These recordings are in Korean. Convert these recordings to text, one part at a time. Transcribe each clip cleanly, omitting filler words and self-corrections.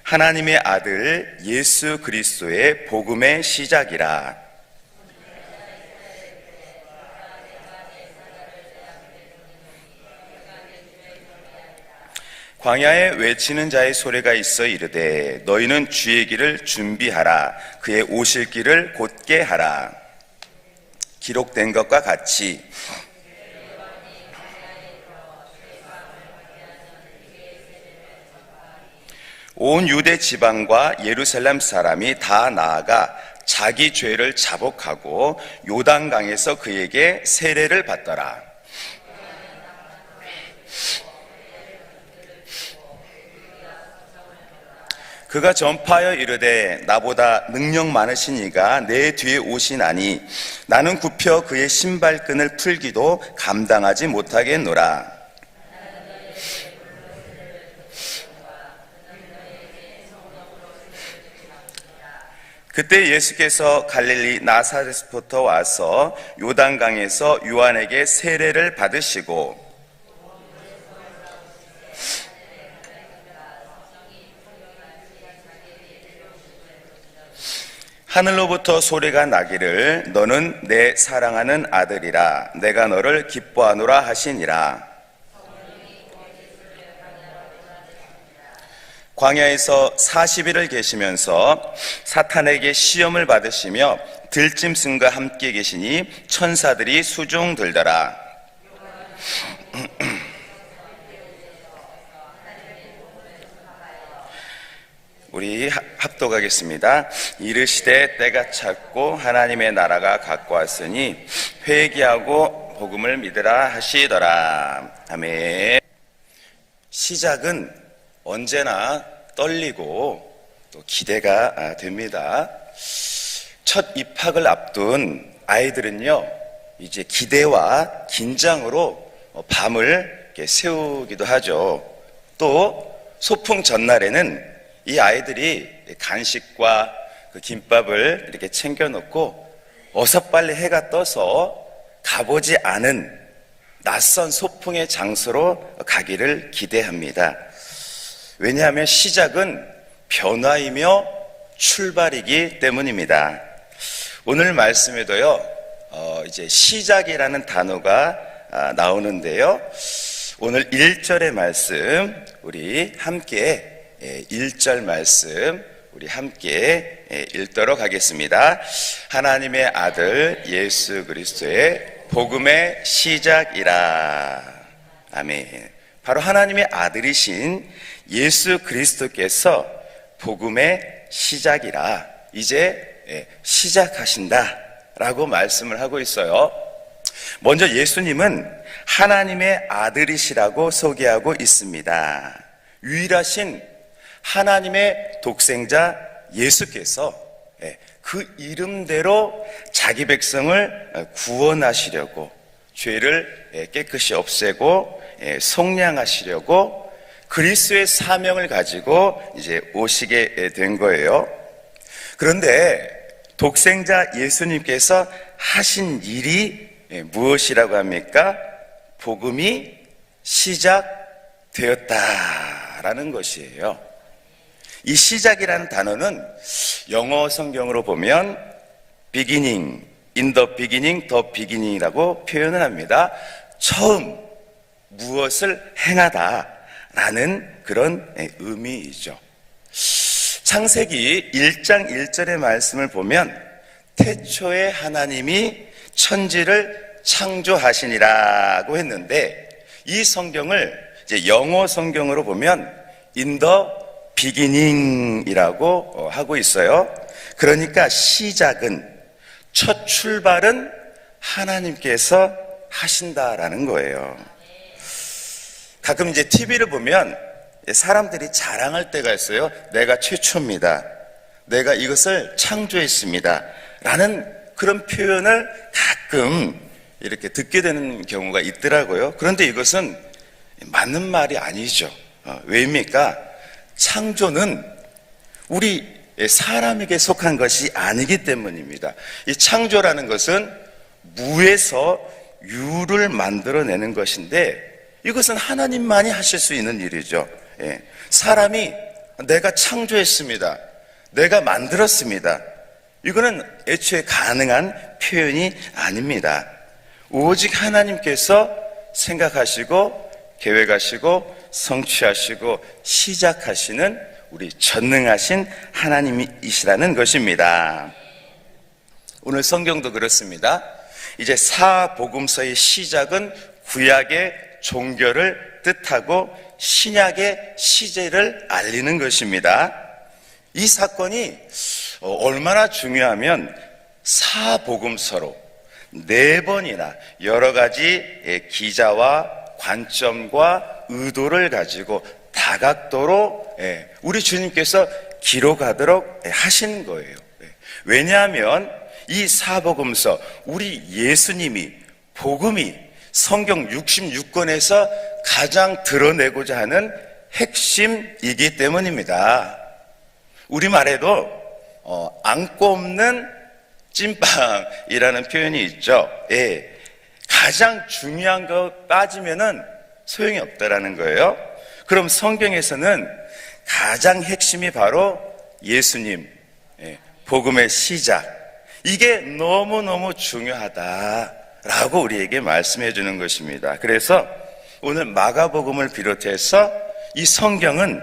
하나님의 아들 예수 그리스도의 복음의 시작이라. 광야에 외치는 자의 소리가 있어 이르되 너희는 주의 길을 준비하라. 그의 오실 길을 곧게 하라. 기록된 것과 같이 온 유대 지방과 예루살렘 사람이 다 나아가 자기 죄를 자복하고 요단강에서 그에게 세례를 받더라. 그가 전파하여 이르되 나보다 능력 많으신 이가 내 뒤에 오시나니 나는 굽혀 그의 신발끈을 풀기도 감당하지 못하겠노라. 그때 예수께서 갈릴리 나사렛부터 와서 요단강에서 요한에게 세례를 받으시고 하늘로부터 소리가 나기를 너는 내 사랑하는 아들이라 내가 너를 기뻐하노라 하시니라. 광야에서 40일을 계시면서 사탄에게 시험을 받으시며 들짐승과 함께 계시니 천사들이 수중 들더라. 우리 합독하겠습니다. 이르시되 때가 찼고 하나님의 나라가 가까웠으니 회개하고 복음을 믿으라 하시더라. 아멘. 시작은 언제나 떨리고 또 기대가 됩니다. 첫 입학을 앞둔 아이들은요, 이제 기대와 긴장으로 밤을 이렇게 새우기도 하죠. 또 소풍 전날에는 이 아이들이 간식과 그 김밥을 이렇게 챙겨놓고 어서 빨리 해가 떠서 가보지 않은 낯선 소풍의 장소로 가기를 기대합니다. 왜냐하면 시작은 변화이며 출발이기 때문입니다. 오늘 말씀에도요, 이제 시작이라는 단어가 나오는데요. 오늘 1절의 말씀, 우리 함께 1절 말씀 우리 함께 읽도록 하겠습니다. 하나님의 아들 예수 그리스도의 복음의 시작이라. 아멘. 바로 하나님의 아들이신 예수 그리스도께서 복음의 시작이라, 이제 시작하신다 라고 말씀을 하고 있어요. 먼저 예수님은 하나님의 아들이시라고 소개하고 있습니다. 유일하신 하나님의 독생자 예수께서 그 이름대로 자기 백성을 구원하시려고, 죄를 깨끗이 없애고 속량하시려고 그리스도의 사명을 가지고 이제 오시게 된 거예요. 그런데 독생자 예수님께서 하신 일이 무엇이라고 합니까? 복음이 시작되었다라는 것이에요. 이 시작이라는 단어는 영어 성경으로 보면 beginning, in the beginning, the beginning이라고 표현을 합니다. 처음 무엇을 행하다라는 그런 의미이죠. 창세기 1장 1절의 말씀을 보면 태초에 하나님이 천지를 창조하시니라고 했는데, 이 성경을 이제 영어 성경으로 보면 in the beginning이라고 하고 있어요. 그러니까 시작은, 첫 출발은 하나님께서 하신다라는 거예요. 가끔 이제 TV를 보면 사람들이 자랑할 때가 있어요. 내가 최초입니다. 내가 이것을 창조했습니다. 라는 그런 표현을 가끔 이렇게 듣게 되는 경우가 있더라고요. 그런데 이것은 맞는 말이 아니죠. 왜입니까? 창조는 우리 사람에게 속한 것이 아니기 때문입니다. 이 창조라는 것은 무에서 유를 만들어내는 것인데, 이것은 하나님만이 하실 수 있는 일이죠. 사람이 내가 창조했습니다. 내가 만들었습니다. 이거는 애초에 가능한 표현이 아닙니다. 오직 하나님께서 생각하시고 계획하시고 성취하시고 시작하시는 우리 전능하신 하나님이시라는 것입니다. 오늘 성경도 그렇습니다. 이제 사복음서의 시작은 구약의 종교를 뜻하고 신약의 시제를 알리는 것입니다. 이 사건이 얼마나 중요하면 사복음서로 4번이나 여러 가지 기자와 관점과 의도를 가지고 다각도로 우리 주님께서 기록하도록 하신 거예요. 왜냐하면 이 사복음서, 우리 예수님이, 복음이 성경 66권에서 가장 드러내고자 하는 핵심이기 때문입니다. 우리말에도 안고 없는 찐빵이라는 표현이 있죠. 가장 중요한 거 빠지면은 소용이 없다라는 거예요. 그럼 성경에서는 가장 핵심이 바로 예수님, 복음의 시작, 이게 너무너무 중요하다라고 우리에게 말씀해 주는 것입니다. 그래서 오늘 마가복음을 비롯해서 이 성경은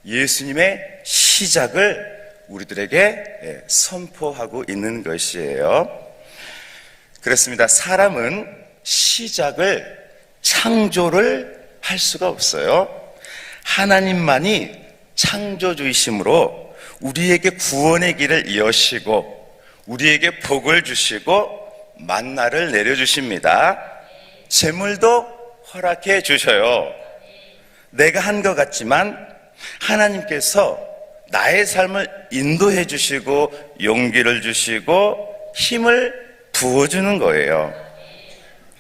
예수님의 시작을 우리들에게 선포하고 있는 것이에요. 그렇습니다. 사람은 시작을, 창조를 할 수가 없어요. 하나님만이 창조주이심으로 우리에게 구원의 길을 여시고 우리에게 복을 주시고 만나를 내려주십니다. 재물도 허락해 주셔요. 내가 한 것 같지만 하나님께서 나의 삶을 인도해 주시고 용기를 주시고 힘을 부어주는 거예요.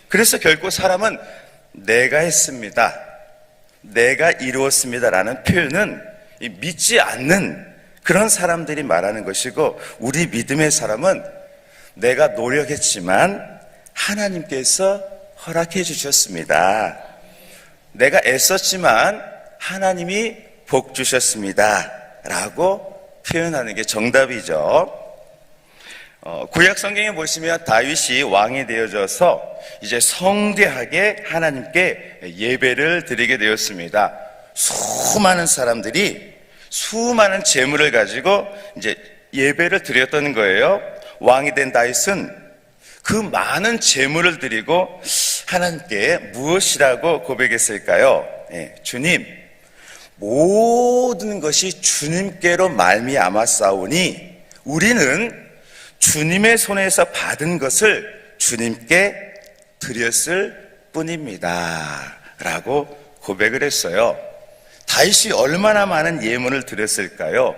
그래서 결국 사람은 내가 했습니다, 내가 이루었습니다 라는 표현은 믿지 않는 그런 사람들이 말하는 것이고, 우리 믿음의 사람은 내가 노력했지만 하나님께서 허락해 주셨습니다, 내가 애썼지만 하나님이 복 주셨습니다 라고 표현하는 게 정답이죠. 구약 성경에 보시면 다윗이 왕이 되어져서 이제 성대하게 하나님께 예배를 드리게 되었습니다. 수많은 사람들이 수많은 재물을 가지고 이제 예배를 드렸던 거예요. 왕이 된 다윗은 그 많은 재물을 드리고 하나님께 무엇이라고 고백했을까요? 주님, 모든 것이 주님께로 말미암았사오니 우리는 주님의 손에서 받은 것을 주님께 드렸을 뿐입니다 라고 고백을 했어요. 다윗이 얼마나 많은 예물을 드렸을까요?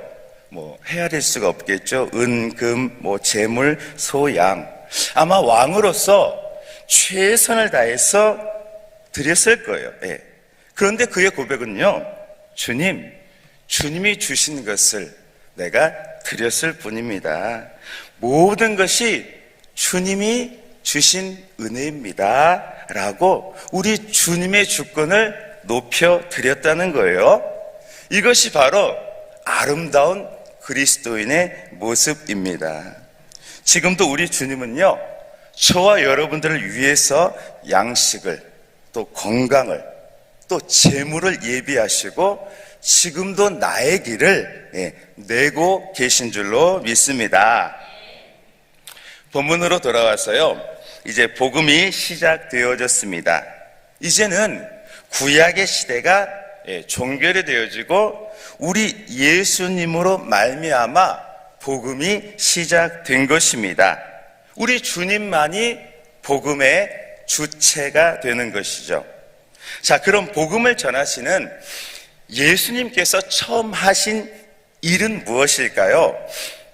헤아릴 수가 없겠죠. 은, 금, 재물, 소, 양. 아마 왕으로서 최선을 다해서 드렸을 거예요. 그런데 그의 고백은요, 주님, 주님이 주신 것을 내가 드렸을 뿐입니다. 모든 것이 주님이 주신 은혜입니다 라고 우리 주님의 주권을 높여드렸다는 거예요. 이것이 바로 아름다운 그리스도인의 모습입니다. 지금도 우리 주님은요, 저와 여러분들을 위해서 양식을, 또 건강을, 또 재물을 예비하시고 지금도 나의 길을 내고 계신 줄로 믿습니다. 본문으로 돌아와서요, 이제 복음이 시작되어졌습니다. 이제는 구약의 시대가 종결이 되어지고 우리 예수님으로 말미암아 복음이 시작된 것입니다. 우리 주님만이 복음의 주체가 되는 것이죠. 자, 그럼 복음을 전하시는 예수님께서 처음 하신 일은 무엇일까요?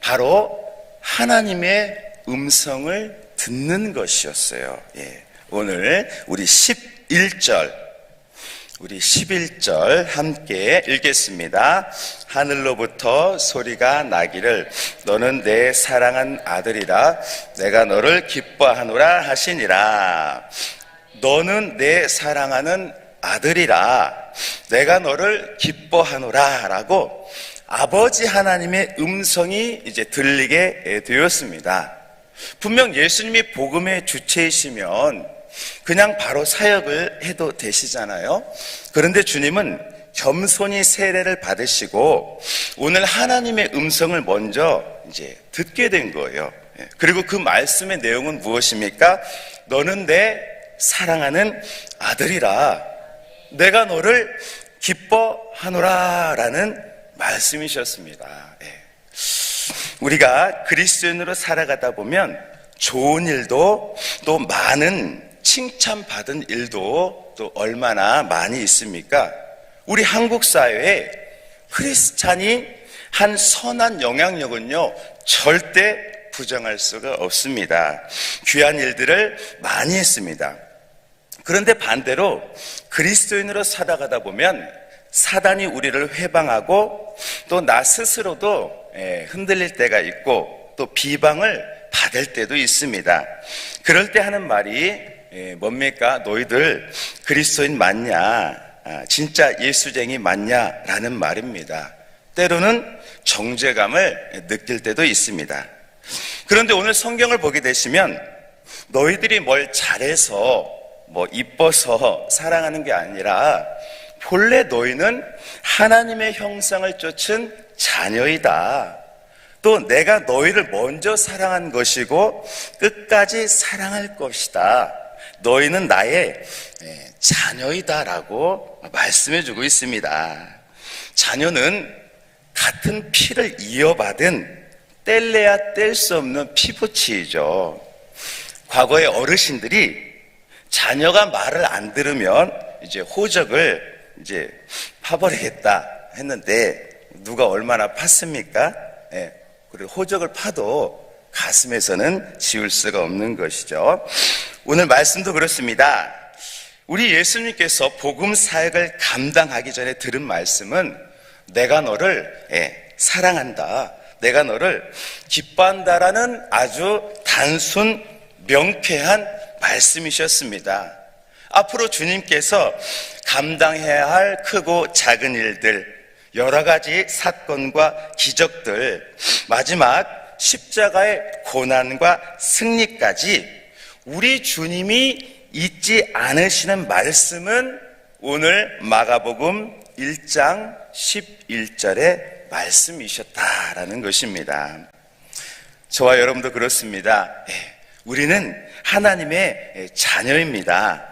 바로 하나님의 음성을 듣는 것이었어요. 오늘 우리 11절 함께 읽겠습니다. 하늘로부터 소리가 나기를 너는 내 사랑한 아들이라 내가 너를 기뻐하노라 하시니라. 너는 내 사랑하는 아들이라. 내가 너를 기뻐하노라 라고 아버지 하나님의 음성이 이제 들리게 되었습니다. 분명 예수님이 복음의 주체이시면 그냥 바로 사역을 해도 되시잖아요. 그런데 주님은 겸손히 세례를 받으시고 오늘 하나님의 음성을 먼저 이제 듣게 된 거예요. 그리고 그 말씀의 내용은 무엇입니까? 너는 내 사랑하는 아들이라, 내가 너를 기뻐하노라 라는 말씀이셨습니다. 우리가 그리스도인으로 살아가다 보면 좋은 일도 또 많은 칭찬받은 일도 또 얼마나 많이 있습니까? 우리 한국 사회에 크리스찬이 한 선한 영향력은요 절대 부정할 수가 없습니다. 귀한 일들을 많이 했습니다. 그런데 반대로 그리스도인으로 살아가다 보면 사단이 우리를 회방하고 또 나 스스로도 흔들릴 때가 있고 또 비방을 받을 때도 있습니다. 그럴 때 하는 말이 뭡니까? 너희들 그리스도인 맞냐? 진짜 예수쟁이 맞냐? 라는 말입니다. 때로는 정죄감을 느낄 때도 있습니다. 그런데 오늘 성경을 보게 되시면 너희들이 뭘 잘해서 뭐 이뻐서 사랑하는 게 아니라 본래 너희는 하나님의 형상을 쫓은 자녀이다. 또 내가 너희를 먼저 사랑한 것이고 끝까지 사랑할 것이다. 너희는 나의 자녀이다라고 말씀해주고 있습니다. 자녀는 같은 피를 이어받은 뗄래야 뗄 수 없는 피부치이죠. 과거의 어르신들이 자녀가 말을 안 들으면 이제 호적을 이제 파버리겠다 했는데 누가 얼마나 팠습니까? 그리고 호적을 파도 가슴에서는 지울 수가 없는 것이죠. 오늘 말씀도 그렇습니다. 우리 예수님께서 복음 사역을 감당하기 전에 들은 말씀은 내가 너를 사랑한다, 내가 너를 기뻐한다라는 아주 단순 명쾌한 말씀이셨습니다. 앞으로 주님께서 감당해야 할 크고 작은 일들, 여러 가지 사건과 기적들, 마지막 십자가의 고난과 승리까지 우리 주님이 잊지 않으시는 말씀은 오늘 마가복음 1장 11절의 말씀이셨다라는 것입니다. 저와 여러분도 그렇습니다. 우리는 하나님의 자녀입니다.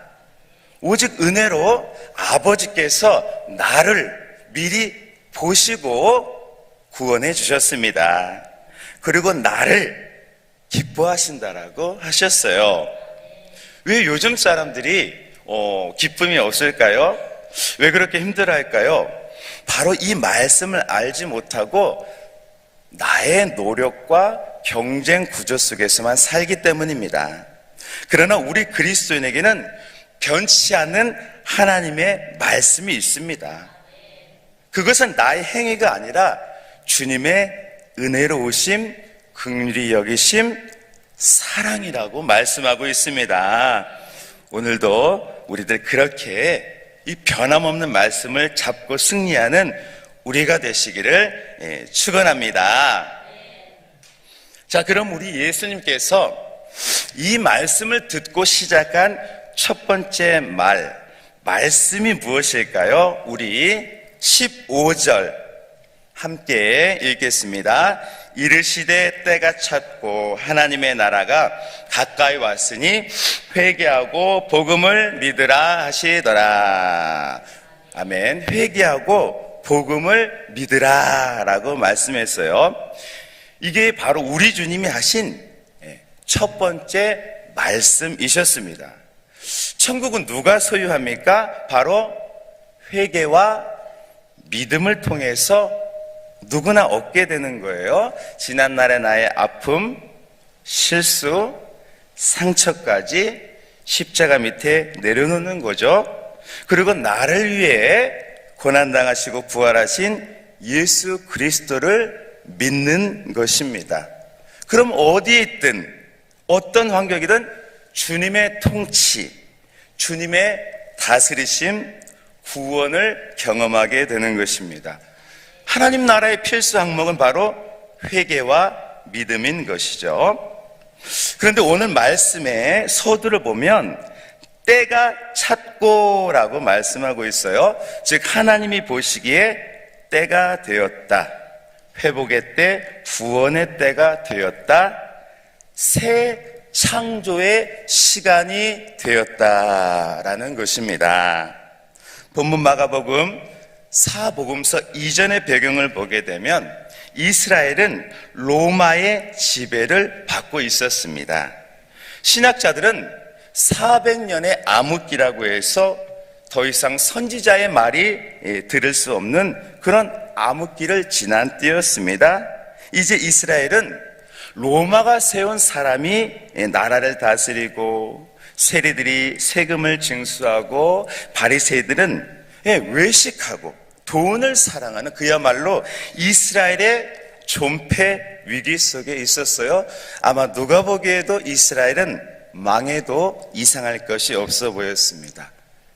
오직 은혜로 아버지께서 나를 미리 보시고 구원해 주셨습니다. 그리고 나를 기뻐하신다라고 하셨어요. 왜 요즘 사람들이 기쁨이 없을까요? 왜 그렇게 힘들어할까요? 바로 이 말씀을 알지 못하고 나의 노력과 경쟁 구조 속에서만 살기 때문입니다. 그러나 우리 그리스도인에게는 변치 않는 하나님의 말씀이 있습니다. 그것은 나의 행위가 아니라 주님의 은혜로우심, 긍휼히 여기심, 사랑이라고 말씀하고 있습니다. 오늘도 우리들 그렇게 이 변함없는 말씀을 잡고 승리하는 우리가 되시기를 축원합니다. 자, 그럼 우리 예수님께서 이 말씀을 듣고 시작한 첫 번째 말씀이 무엇일까요? 우리 15절 함께 읽겠습니다. 이르시되 때가 찼고 하나님의 나라가 가까이 왔으니 회개하고 복음을 믿으라 하시더라. 아멘. 회개하고 복음을 믿으라 라고 말씀했어요. 이게 바로 우리 주님이 하신 첫 번째 말씀이셨습니다. 천국은 누가 소유합니까? 바로 회개와 믿음을 통해서 누구나 얻게 되는 거예요. 지난날의 나의 아픔, 실수, 상처까지 십자가 밑에 내려놓는 거죠. 그리고 나를 위해 고난당하시고 부활하신 예수 그리스도를 믿는 것입니다. 그럼 어디에 있든 어떤 환경이든 주님의 통치, 주님의 다스리심, 구원을 경험하게 되는 것입니다. 하나님 나라의 필수 항목은 바로 회개와 믿음인 것이죠. 그런데 오늘 말씀의 서두를 보면 때가 찼고라고 말씀하고 있어요. 즉 하나님이 보시기에 때가 되었다. 회복의 때, 구원의 때가 되었다. 새 창조의 시간이 되었다라는 것입니다. 본문 마가복음 사복음서 이전의 배경을 보게 되면 이스라엘은 로마의 지배를 받고 있었습니다. 신학자들은 400년의 암흑기라고 해서 더 이상 선지자의 말이 들을 수 없는 그런 암흑기를 지난 때였습니다. 이제 이스라엘은 로마가 세운 사람이 나라를 다스리고 세리들이 세금을 징수하고 바리새이들은 외식하고 돈을 사랑하는 그야말로 이스라엘의 존폐 위기 속에 있었어요. 아마 누가 보기에도 이스라엘은 망해도 이상할 것이 없어 보였습니다.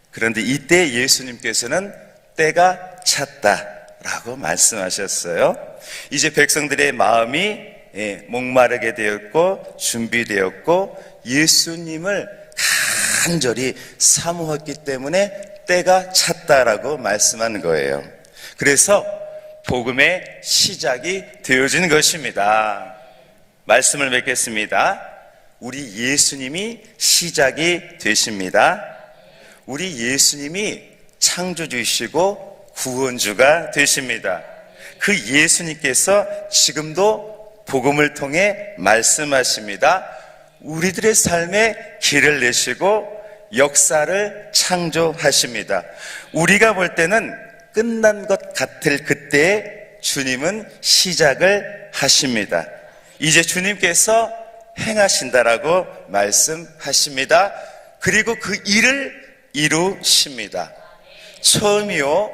그런데 이때 예수님께서는 때가 찼다라고 말씀하셨어요. 이제 백성들의 마음이 목마르게 되었고 준비되었고 예수님을 간절히 사모했기 때문에 때가 찼다라고 말씀하는 거예요. 그래서 복음의 시작이 되어진 것입니다. 말씀을 맺겠습니다. 우리 예수님이 시작이 되십니다. 우리 예수님이 창조주이시고 구원주가 되십니다. 그 예수님께서 지금도 복음을 통해 말씀하십니다. 우리들의 삶에 길을 내시고 역사를 창조하십니다. 우리가 볼 때는 끝난 것 같을 그때에 주님은 시작을 하십니다. 이제 주님께서 행하신다라고 말씀하십니다. 그리고 그 일을 이루십니다. 처음이요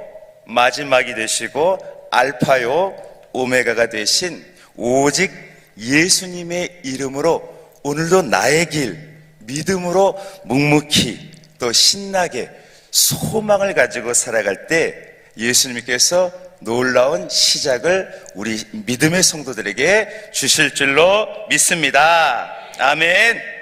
마지막이 되시고 알파요 오메가가 되신 오직 예수님의 이름으로 오늘도 나의 길 믿음으로 묵묵히 또 신나게 소망을 가지고 살아갈 때 예수님께서 놀라운 시작을 우리 믿음의 성도들에게 주실 줄로 믿습니다. 아멘.